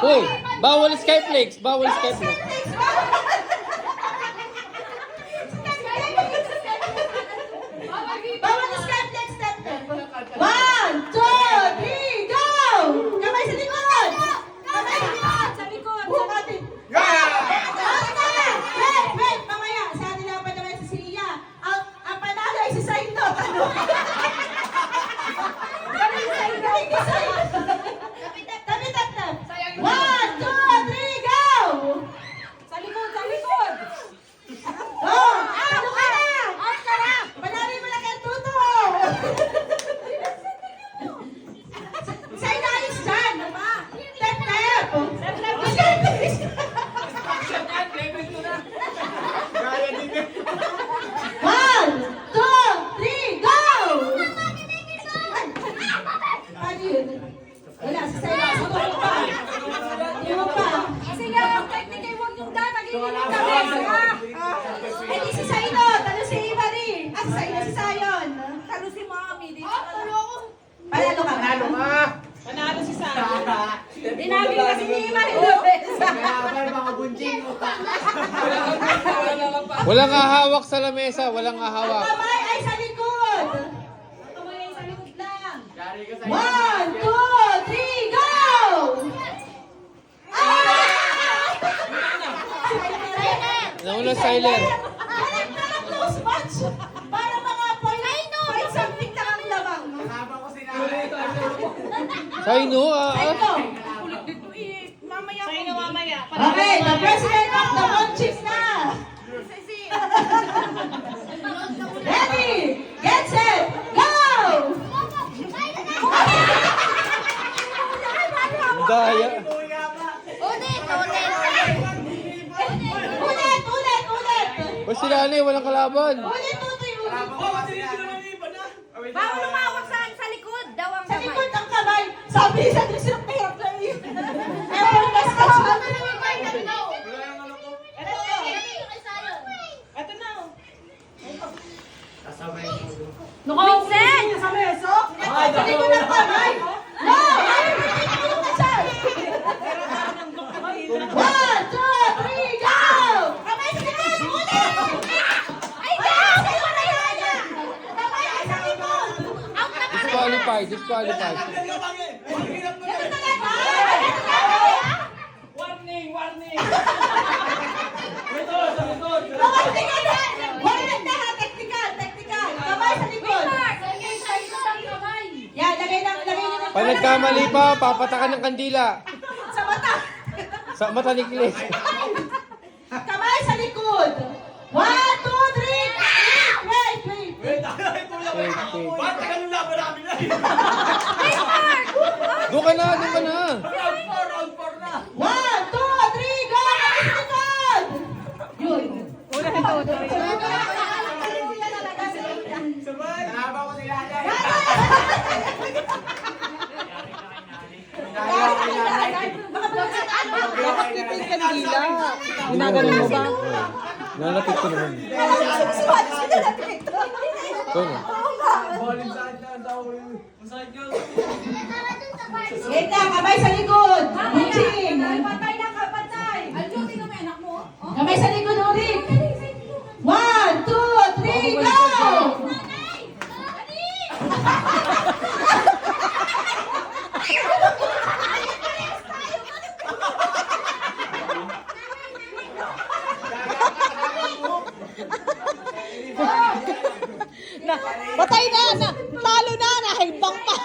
Hoy, bawal Skyflex, bawal Skyflex. Bawal Skyflex, step. 1, 2, 3, go! Kamay sa likod! Kamay sa likod! Bukatin. Wait, mamaya. Sa atin lang pa naman si Sia. Ang panalo ay si Saito. Tabi-tap-tap. 1, 2, 3, go! Sa likod, sa likod. Go! Ano ka na? Out ka na! Panalo mo lang kay Tuto. Sa'yo ayos dyan. Tap-tap. One, two, three, go! Ano yun? Wala, sa sa'yo. Sumunod pa. Yung pa. Sige, ang technique ay huwag yung nagiging kami. Eh di si Saino, talo si Marie. Si Saino, si Sayon. Talo si Mami. Panalo ka. Panalo ka! Panalo si Sarah. Inamin kasi ni Marie Lopez. Kaya mga bunjing mo pa. Walang hahawak sa lamesa, walang hahawak. Kamay ay sa likod. Kamay ay sa likod lang. Yari ka sa 1, 2, 3, go! Nauna Siler. Parang close match. Para mga point something lang ang lamang. Habang ko sinabi. Saino, Saino. Sa'yo na mamaya. Okay, the president of the Monchis na. Ready, get set, go! Daya. Ulit. O sila walang kalaban. Ulit, ulit. Bawal lumawak sa likod daw ang Sa kamay. likod ng kamay. Sabi sa Diyos ng hirap lang yun. Ewan ka sa Ito na. Kasabay mo. Vincent! Sa meso? Sa likod ng kamay. No! Ay, hindi ka siya. 1, 2, 3, go! Kamay sa likod. Ulit! Ay, go! Kamay ay sa likod. Disqualified, disqualified. Ganun talaga. Warning, warning. Warning na ha, technical. Kamay sa likod. Yan, lagay niyo ng Pag nagkamali pa, papatakan ng kandila. sa mata. Sa mata ni Chris. Kamay sa likod. 1, 2, 3. Wait. Wait. Ba't ganun laban namin na yun? Doon ka na. Round 4 na! 1, 2, 3, go! Kamay sa likod. Yun. Habang ko sinabi. Baka Ginaganon mo ba? Nalapit ko naman. susuwat sila natin ito. Ito na. Bowling saan na daw yun? Wait na, kamay sa likod. Buching. Patay na ka, patay! Aljo, tingnan mo yung anak mo. Kamay sa likod ulit. 1, 2, 3, go! Patay na! Talo na! Nahimbang pa!